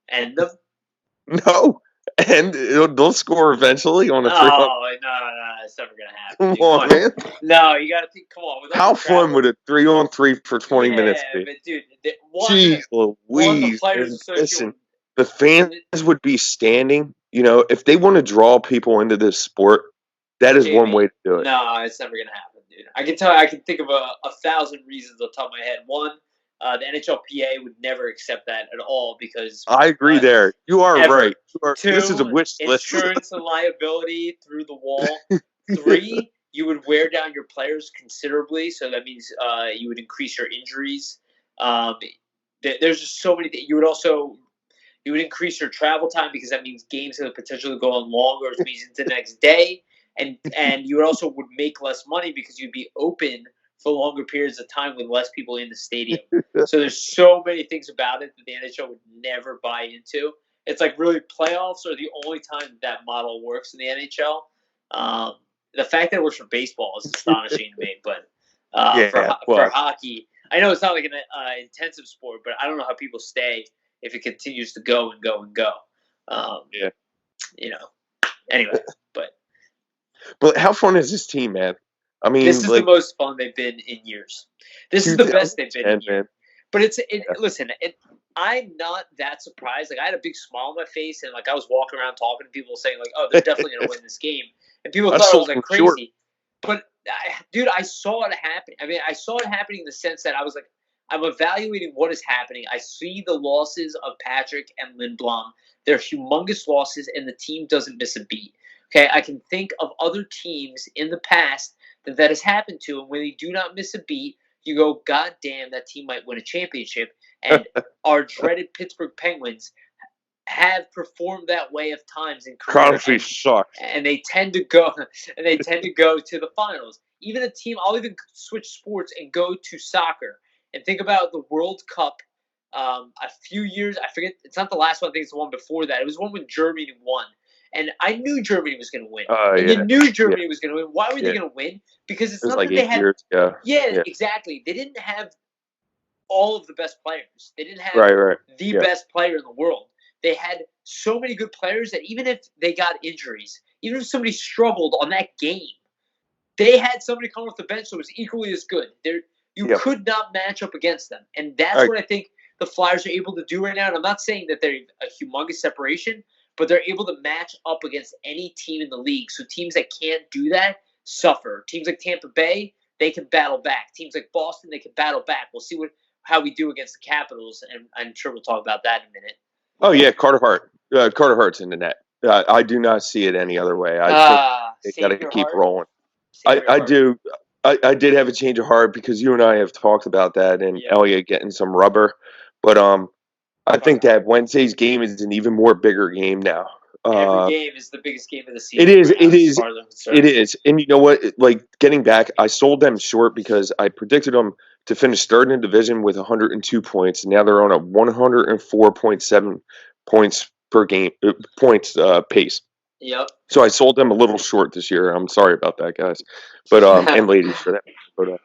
end them? no, and they'll score eventually on a 3-on. Oh no, it's never gonna happen, Come dude. Come on, on. man. No, you gotta think. Come on, with all the How fun travel. would a 3-on-3 for 20 minutes Yeah, be? but dude, Jeez one the Louise. players And association. listen, the fans would be standing. If they want to draw people into this sport, that is one way Jamey, to do it. no, it's never gonna happen, dude. I can tell. I can think of a thousand reasons on top of my head. One, the NHLPA would never accept that at all because I agree there. You are right. ever. This is a Two, wish list. insurance and liability through the wall. Three, you would wear down your players considerably, so that means you would increase your injuries. Um, there's just so many. You would increase your travel time because that means games could potentially go on longer, which means into the next day, and you would also would make less money because you'd be open for longer periods of time with less people in the stadium. So there's so many things about it that the NHL would never buy into. It's like really playoffs are the only time that model works in the NHL. Um, the fact that it works for baseball is astonishing to me, but Yeah, for well, hockey, I know it's not like an intensive sport, but I don't know how people stay if it continues to go and go and go. Um, yeah. you know. Anyway, but But how fun is this team, man? I this mean, is the like most fun they've been in years. This is the best they've been in 2010, years. man. But Yeah. listen, I'm not that surprised. Like I had a big smile on my face, and like I was walking around talking to people, saying like, "Oh, they're definitely gonna win this game," and people I thought I sold was like them short. crazy. But dude, I saw it happen. I mean, I saw it happening in the sense that I was like, I'm evaluating what is happening. I see the losses of Patrick and Lindblom. They're humongous losses, and the team doesn't miss a beat. Okay, I can think of other teams in the past that has happened to, and when they do not miss a beat, you go, God damn, that team might win a championship. And our dreaded Pittsburgh Penguins have performed that way of times in career, Crosby sucks. and they tend to go to the finals. Even a team, I'll even switch sports and go to soccer and think about the World Cup. A few years, I forget, it's not the last one. I think it's the one before that. It was one when Germany won, And I knew Germany was going to win. And you Yeah, knew yeah, Germany was going to win. Why were they yeah. going to win? Because it's It was not like that they 8 had. years ago. Yeah, Yeah. exactly. They didn't have all of the best players. They didn't have Right. the Yeah. best player in the world. They had so many good players that even if they got injuries, even if somebody struggled on that game, they had somebody come off the bench that was equally as good. You Yep. could not match up against them. And that's Right. what I think the Flyers are able to do right now. And I'm not saying that they're a humongous separation, but they're able to match up against any team in the league. So teams that can't do that suffer. Teams like Tampa Bay, they can battle back. Teams like Boston, they can battle back. We'll see how we do against the Capitals, and I'm sure we'll talk about that in a minute. Oh yeah, Carter Hart. Carter Hart's in the net. I do not see it any other way. I think they got Save to your keep heart. rolling. Save your I heart. do. I did have a change of heart because you and I have talked about that and Yeah. Elliott getting some rubber. But I think that Wednesday's game is an even more bigger game now. Every game is the biggest game of the season. It is. Right now, It as is. far as I'm concerned. It is. And you know what? Like getting back, I sold them short because I predicted them to finish third in the division with 102 points. Now they're on a 104.7 points per game pace. Yep. So I sold them a little short this year. I'm sorry about that, guys, but and ladies for that. But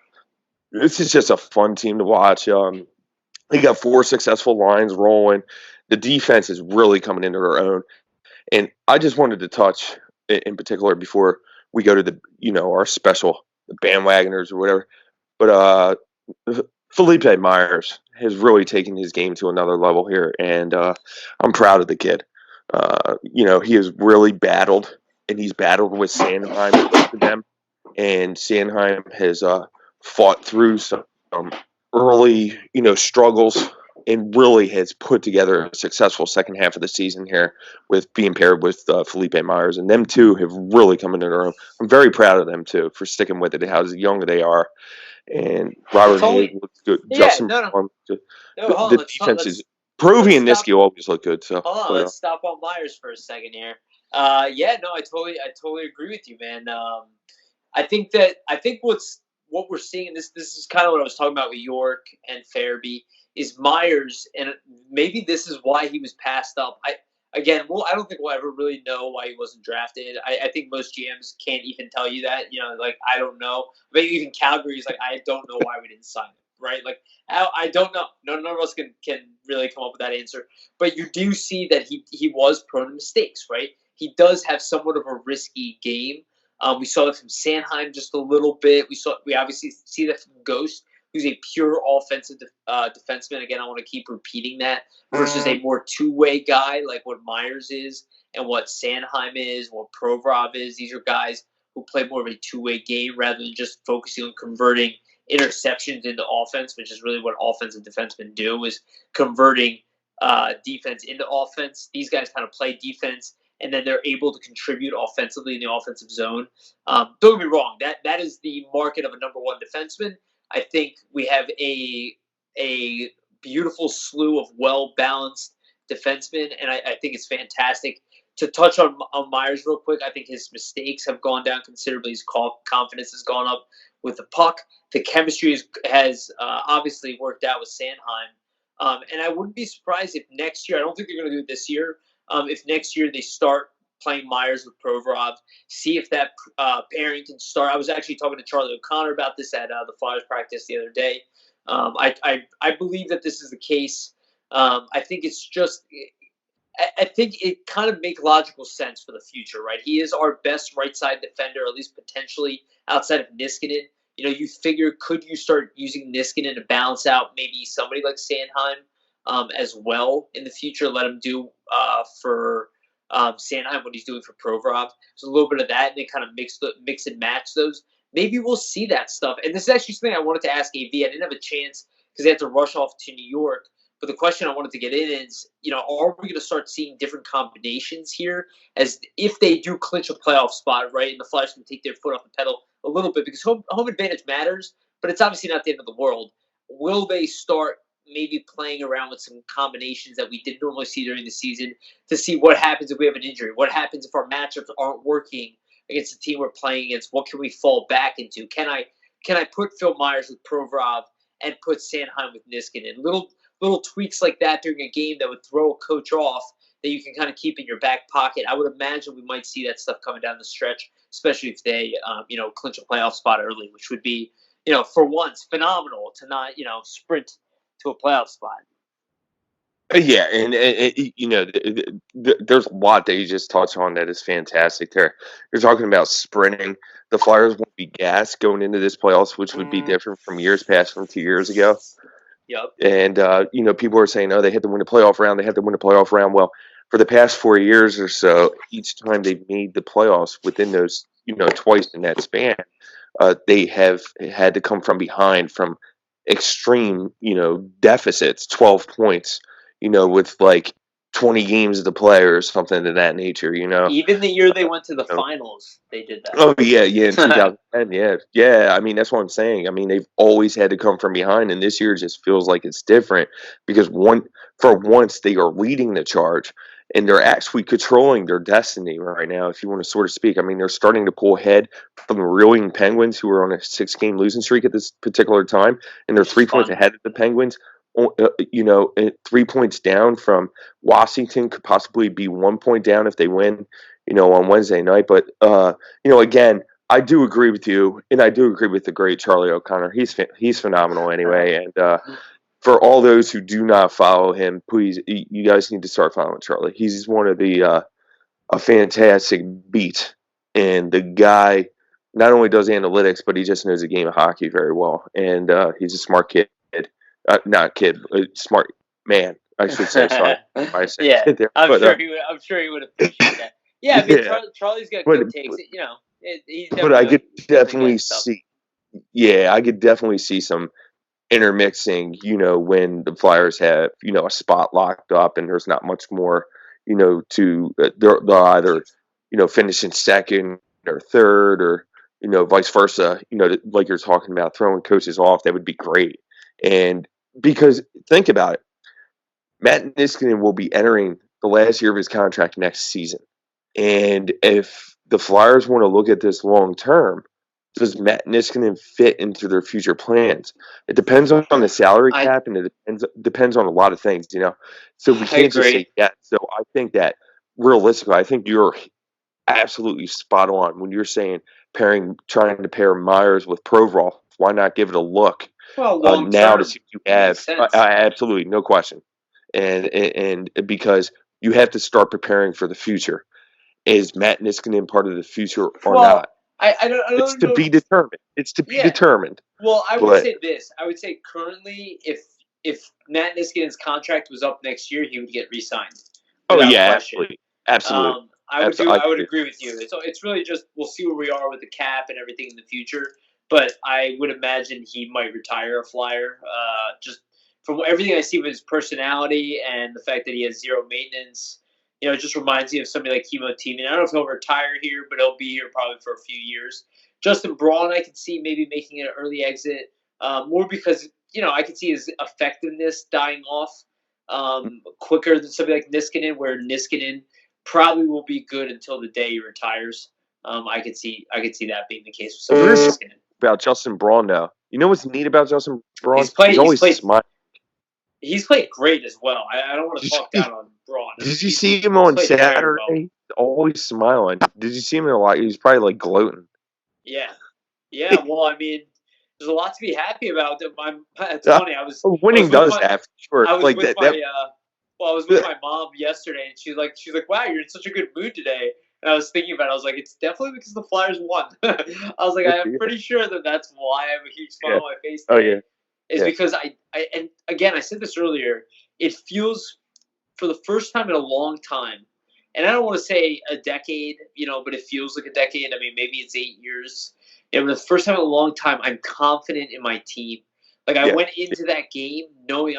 this is just a fun team to watch. They got 4 successful lines rolling. The defense is really coming into their own. And I just wanted to touch in particular before we go to the our special the bandwagoners or whatever. But Felipe Myers has really taken his game to another level here, and I'm proud of the kid. He has really battled, and he's battled with Sanheim, both of them, and Sanheim has fought through some early, struggles and really has put together a successful second half of the season here with being paired with Felipe Myers. And them two have really come into their own. I'm very proud of them, too, for sticking with it, how young they are. And Robert Hayes looks good. Justin Braun, the defense is Peruvian Niski always look good. So hold on, let's stop on Myers for a second here. I totally agree with you, man. I think what we're seeing, this is kind of what I was talking about with York and Farabee, is Myers, and maybe this is why he was passed up. I don't think we'll ever really know why he wasn't drafted. I think most GMs can't even tell you that. I don't know. Maybe even Calgary's like, I don't know why we didn't sign him, right? Like, I don't know. None of us can really come up with that answer. But you do see that he was prone to mistakes, right? He does have somewhat of a risky game. We saw that from Sanheim just a little bit. We obviously see that from Ghost, who's a pure offensive defenseman. Again, I want to keep repeating that versus a more two-way guy like what Myers is and what Sanheim is, what Provorov is. These are guys who play more of a two-way game rather than just focusing on converting interceptions into offense, which is really what offensive defensemen do, is converting defense into offense. These guys kind of play defense, and then they're able to contribute offensively in the offensive zone. Don't get me wrong, that is the market of a number one defenseman. I think we have a beautiful slew of well-balanced defensemen, and I think it's fantastic. To touch on Myers real quick, I think his mistakes have gone down considerably. His confidence has gone up with the puck. The chemistry has obviously worked out with Sanheim. And I wouldn't be surprised if next year, I don't think they're going to do it this year, if next year they start playing Myers with Provorov, see if that pairing can start. I was actually talking to Charlie O'Connor about this at the Flyers practice the other day. I believe that this is the case. I think it's just I think it kind of makes logical sense for the future, right? He is our best right side defender, at least potentially outside of Niskanen. You figure, could you start using Niskanen to balance out maybe somebody like Sanheim as well in the future? Let him do for Sanheim what he's doing for Provorov. So a little bit of that, and then kind of mix and match those. Maybe we'll see that stuff. And this is actually something I wanted to ask AV. I didn't have a chance because they had to rush off to New York. But the question I wanted to get in is, are we going to start seeing different combinations here as if they do clinch a playoff spot, right? And the Flyers can take their foot off the pedal a little bit because home advantage matters, but it's obviously not the end of the world. Will they start maybe playing around with some combinations that we didn't normally see during the season to see what happens if we have an injury? What happens if our matchups aren't working against the team we're playing against? What can we fall back into? Can I put Phil Myers with Provorov and put Sanheim with Niskanen? Little tweaks like that during a game that would throw a coach off that you can kind of keep in your back pocket. I would imagine we might see that stuff coming down the stretch, especially if they, clinch a playoff spot early, which would be, for once, phenomenal to not, sprint to a playoff spot. Yeah, and there's a lot that you just touched on that is fantastic there. You're talking about sprinting. The Flyers won't be gassed going into this playoffs, which would be different from years past, from 2 years ago. Yep. And, people are saying, oh, they had to win a playoff round. They had to win a playoff round. Well, for the past 4 years or so, each time they've made the playoffs within those, twice in that span, they have had to come from behind from extreme, deficits, 12 points, with like 20 games to play or something of that nature, Even the year they went to the finals, they did that. Oh, yeah, in 2010, yeah. Yeah, I mean, that's what I'm saying. I mean, they've always had to come from behind, and this year just feels like it's different because for once, they are leading the charge, and they're actually controlling their destiny right now, if you want to sort of speak. I mean, they're starting to pull ahead from the reeling Penguins, who are on a 6-game losing streak at this particular time, and they're 3 points ahead of the Penguins. 3 points down from Washington, could possibly be 1 point down if they win, on Wednesday night. But, again, I do agree with you, and I do agree with the great Charlie O'Connor. He's phenomenal anyway. And for all those who do not follow him, please, you guys need to start following Charlie. He's one of the a fantastic beat, and the guy not only does analytics, but he just knows the game of hockey very well. And he's a smart kid. Not kid, smart man, I should say. Sorry, I said yeah, kid there. I'm sure he would appreciate that. Yeah, I mean, Charlie's got good takes. But I could definitely see. Yeah, I could definitely see some intermixing. When the Flyers have a spot locked up and there's not much more. To they'll either finish in second or third or vice versa. Like you're talking about throwing coaches off, that would be great. And because think about it, Matt Niskanen will be entering the last year of his contract next season. And if the Flyers want to look at this long term, does Matt Niskanen fit into their future plans? It depends on the salary cap, and it depends on a lot of things, So we can't just say yes. So I think that realistically, I think you're absolutely spot on when you're saying trying to pair Myers with Provorov. Why not give it a look? Well, now to see what you have, absolutely, no question, and because you have to start preparing for the future. Is Matt Niskanen part of the future or not? I don't it's know. To be determined. It's to be determined. Well, I would say this. I would say currently, if Matt Niskanen's contract was up next year, he would get re-signed. Oh yeah, absolutely. I would agree with you. It's really just we'll see where we are with the cap and everything in the future. But I would imagine he might retire a Flyer. Just from everything I see with his personality and the fact that he has zero maintenance, it just reminds me of somebody like Timothy. I don't know if he'll retire here, but he'll be here probably for a few years. Justin Braun, I could see maybe making an early exit, more because I could see his effectiveness dying off quicker than somebody like Niskanen, where Niskanen probably will be good until the day he retires. I could see that being the case with somebody like Niskanen. About Justin Braun now. You know what's neat about Justin Braun? He's always smiling. He's played great as well. I don't want to talk down on Braun. Did you see him on Saturday? Well. Always smiling. Did you see him in a lot? He was probably like gloating. Yeah. Well, I mean, there's a lot to be happy about. It's funny. Winning does that for sure. I was with my mom yesterday, and she's like, "Wow, you're in such a good mood today." And I was thinking about it. I was like, it's definitely because the Flyers won. I was like, I'm pretty sure that's why I have a huge smile on my face today. Because and again, I said this earlier, it feels for the first time in a long time, and I don't want to say a decade, but it feels like a decade. I mean, maybe it's 8 years. But the first time in a long time, I'm confident in my team. Like, I went into that game knowing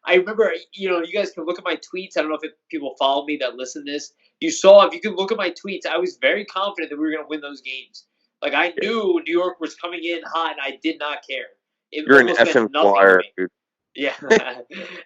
I remember, you guys can look at my tweets. I don't know if people follow me that listen to this. You saw, if you could look at my tweets, I was very confident that we were going to win those games. Like, I knew New York was coming in hot, and I did not care. You're an effing Flyer, dude. Yeah.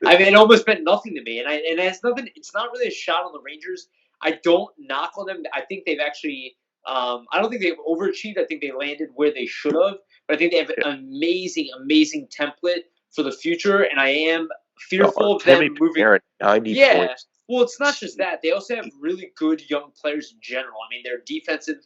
I mean, it almost meant nothing to me. And it has nothing. It's not really a shot on the Rangers. I don't knock on them. I think they've actually I don't think they've overachieved. I think they landed where they should have. But I think they have an amazing, amazing template for the future. And I am fearful of them moving. 90 points. Well, it's not just that. They also have really good young players in general. I mean, their defensive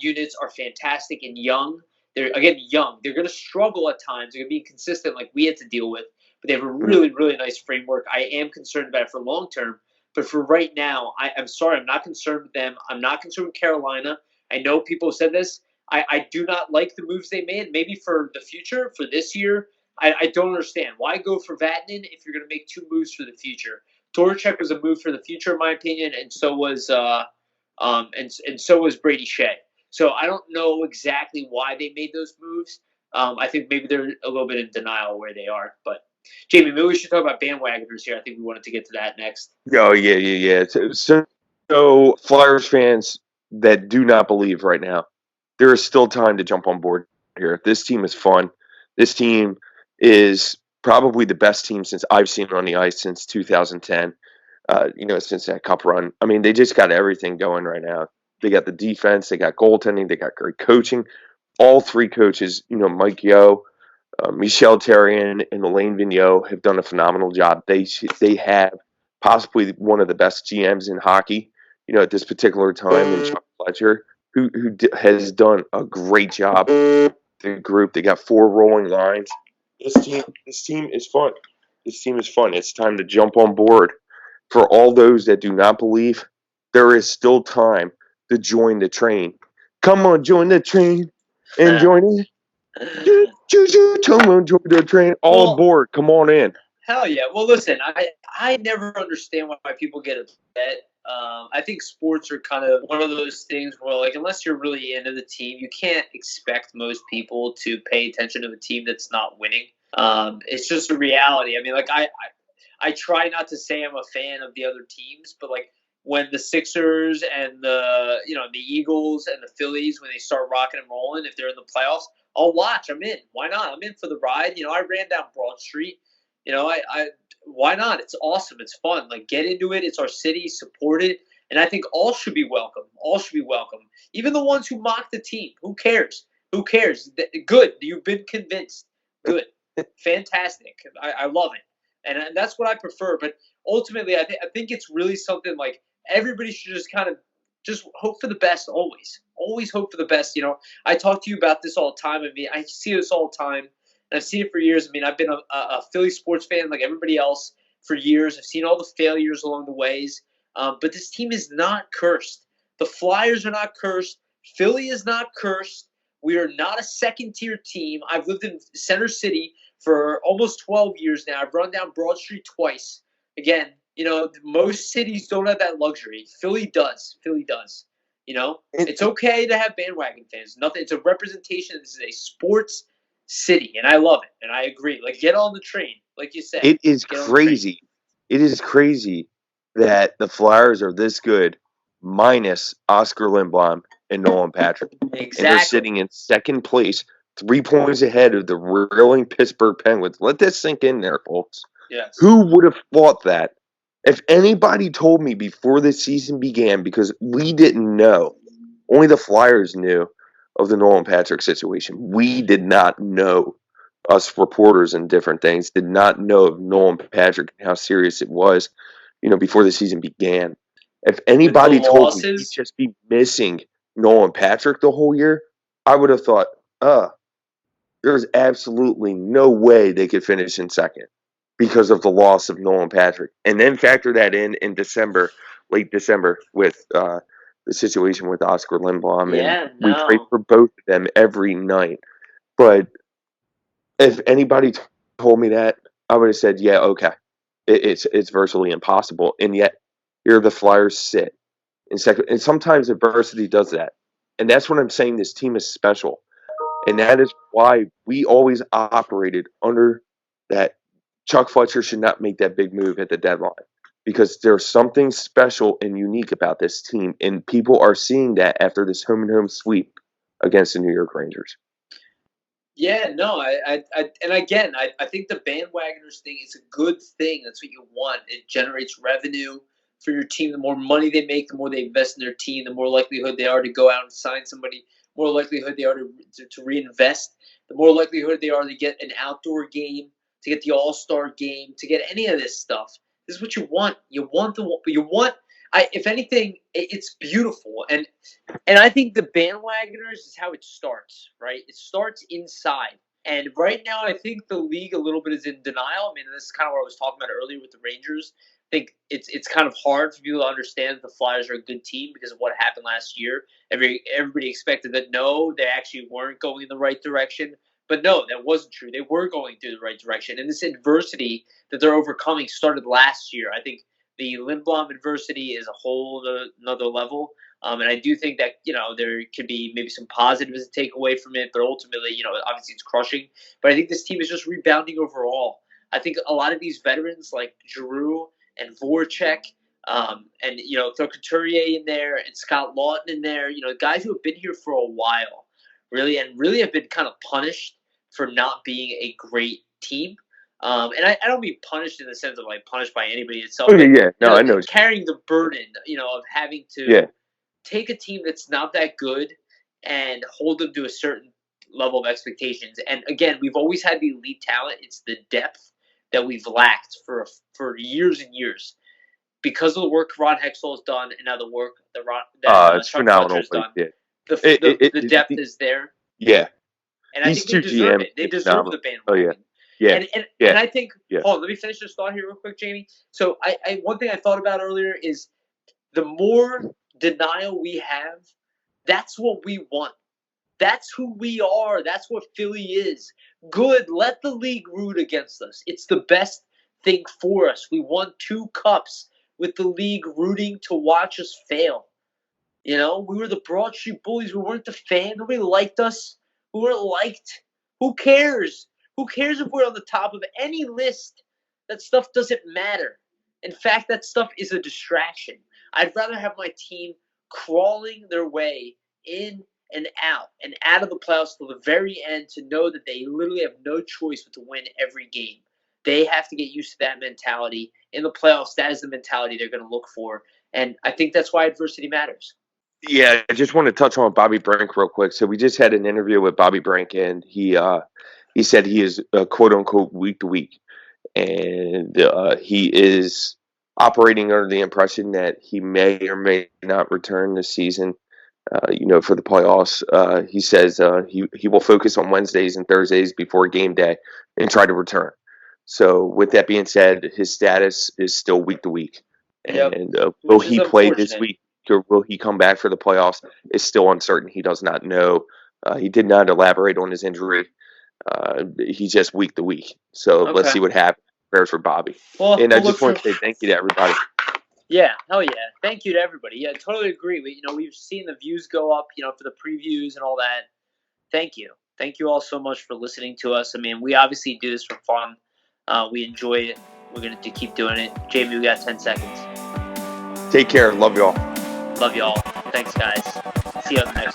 units are fantastic and young. They're, again, young. They're going to struggle at times. They're going to be inconsistent like we had to deal with. But they have a really, really nice framework. I am concerned about it for long term. But for right now, I'm sorry. I'm not concerned with them. I'm not concerned with Carolina. I know people have said this. I do not like the moves they made. Maybe for the future, for this year, I don't understand. Why go for Vatanen if you're going to make two moves for the future? Torachek was a move for the future, in my opinion, and so was and so was Brady Shea. So I don't know exactly why they made those moves. I think maybe they're a little bit in denial where they are. But Jamey, maybe we should talk about bandwagoners here. I think we wanted to get to that next. Oh yeah. So Flyers fans that do not believe right now, there is still time to jump on board here. This team is fun. This team is probably the best team since I've seen on the ice since 2010. Since that cup run. I mean, they just got everything going right now. They got the defense, they got goaltending, they got great coaching. All three coaches, Mike Yeo, Michel Therrien, and Elaine Vigneault have done a phenomenal job. They have possibly one of the best GMs in hockey, at this particular time, in Chuck Fletcher, who has done a great job. The group, they got 4 rolling lines. This team is fun. This team is fun. It's time to jump on board. For all those that do not believe, there is still time to join the train. Come on, join the train and join in. Come on, join the train. All aboard. Come on in. Hell yeah. Well, listen, I never understand why people get upset. I think sports are kind of one of those things where, like, unless you're really into the team, you can't expect most people to pay attention to a team that's not winning. It's just a reality. I mean, like, I try not to say I'm a fan of the other teams, but like when the Sixers and the Eagles and the Phillies, when they start rocking and rolling, if they're in the playoffs, I'll watch. I'm in. Why not? I'm in for the ride. I ran down Broad Street. Why not? It's awesome. It's fun. Like, get into it. It's our city. Support it. And I think all should be welcome. All should be welcome. Even the ones who mock the team. Who cares? Who cares? Good. You've been convinced. Good. Fantastic. I love it. And that's what I prefer. But ultimately, I think it's really something like everybody should just kind of just hope for the best always. Always hope for the best. I talk to you about this all the time. I mean, I see this all the time. And I've seen it for years. I mean, I've been a Philly sports fan like everybody else for years. I've seen all the failures along the ways. But this team is not cursed. The Flyers are not cursed. Philly is not cursed. We are not a second-tier team. I've lived in Center City for almost 12 years now. I've run down Broad Street twice. Again, most cities don't have that luxury. Philly does. It's okay to have bandwagon fans. Nothing. It's a representation. This is a sports city, and I love it, and I agree. Like, get on the train, like you said. It is crazy. It is crazy that the Flyers are this good, minus Oscar Lindblom and Nolan Patrick. Exactly. And they're sitting in second place, 3 points ahead of the reeling Pittsburgh Penguins. Let this sink in there, folks. Yes. Who would have thought that? If anybody told me before the season began, because we didn't know, only the Flyers knew of the Nolan Patrick situation. We did not know, us reporters and different things, did not know of Nolan Patrick and how serious it was, before the season began. If anybody told me he'd just be missing Nolan Patrick the whole year, I would have thought, there's absolutely no way they could finish in second because of the loss of Nolan Patrick. And then factor that in December, late December, with the situation with Oscar Lindblom. We prayed for both of them every night. But if anybody told me that, I would have said, yeah, okay. It's virtually impossible. And yet, here the Flyers sit in second. And sometimes adversity does that. And that's what I'm saying. This team is special. And that is why we always operated under that Chuck Fletcher should not make that big move at the deadline. Because there's something special and unique about this team. And people are seeing that after this home-and-home sweep against the New York Rangers. Yeah, no, I think the bandwagoners thing is a good thing. That's what you want. It generates revenue for your team. The more money they make, the more they invest in their team, the more likelihood they are to go out and sign somebody, more likelihood they are to reinvest, the more likelihood they are to get an outdoor game, to get the All-Star game, to get any of this stuff. This is what you want. You want. If anything, it's beautiful, and I think the bandwagoners is how it starts, right? It starts inside. And right now, I think the league a little bit is in denial. I mean, this is kind of what I was talking about earlier with the Rangers. I think it's kind of hard for people to understand that the Flyers are a good team because of what happened last year. Everybody expected that no, they actually weren't going in the right direction. But no, that wasn't true. They were going through the right direction. And this adversity that they're overcoming started last year. I think the Lindblom adversity is a whole another level. And I do think that, there could be maybe some positives to take away from it. But ultimately, obviously it's crushing. But I think this team is just rebounding overall. I think a lot of these veterans like Giroux and Voracek, and, throw Couturier in there and Scott Lawton in there, guys who have been here for a while, really have been kind of punished for not being a great team. And I don't mean punished in the sense of like punished by anybody itself. Okay, yeah, no, I know. Carrying the burden, of having to take a team that's not that good and hold them to a certain level of expectations. And again, we've always had the elite talent. It's the depth that we've lacked for years and years. Because of the work Ron Hextall has done, and now the work that it's Chuck phenomenal. Fletcher's done, the depth is there. Yeah. And I think they deserve it. They deserve the bandwagon. Oh, yeah. Yeah. And I think, hold on, let me finish this thought here real quick, Jamey. So one thing I thought about earlier is the more denial we have, that's what we want. That's who we are. That's what Philly is. Good. Let the league root against us. It's the best thing for us. We won 2 cups with the league rooting to watch us fail. We were the Broad Street Bullies. We weren't the fan. Nobody liked us. We weren't liked. Who cares? Who cares if we're on the top of any list? That stuff doesn't matter. In fact, that stuff is a distraction. I'd rather have my team crawling their way in and out of the playoffs till the very end to know that they literally have no choice but to win every game. They have to get used to that mentality. In the playoffs, that is the mentality they're going to look for. And I think that's why adversity matters. Yeah, I just want to touch on Bobby Brink real quick. So we just had an interview with Bobby Brink, and he said he is quote unquote week to week, and he is operating under the impression that he may or may not return this season. For the playoffs, he says he will focus on Wednesdays and Thursdays before game day and try to return. So with that being said, his status is still week to week, and will he play this week? Or will he come back for the playoffs is still uncertain. He does not know. He did not elaborate on his injury. He's just week to week. So let's see what happens. Prayers for Bobby. Well, and I just want to say thank you to everybody. Yeah, hell yeah. Thank you to everybody. Yeah, totally agree. We've seen the views go up, for the previews and all that. Thank you. Thank you all so much for listening to us. I mean, we obviously do this for fun. We enjoy it. We're going to keep doing it. Jamey, we got 10 seconds. Take care. Love y'all. Love y'all. Thanks, guys. See you on the next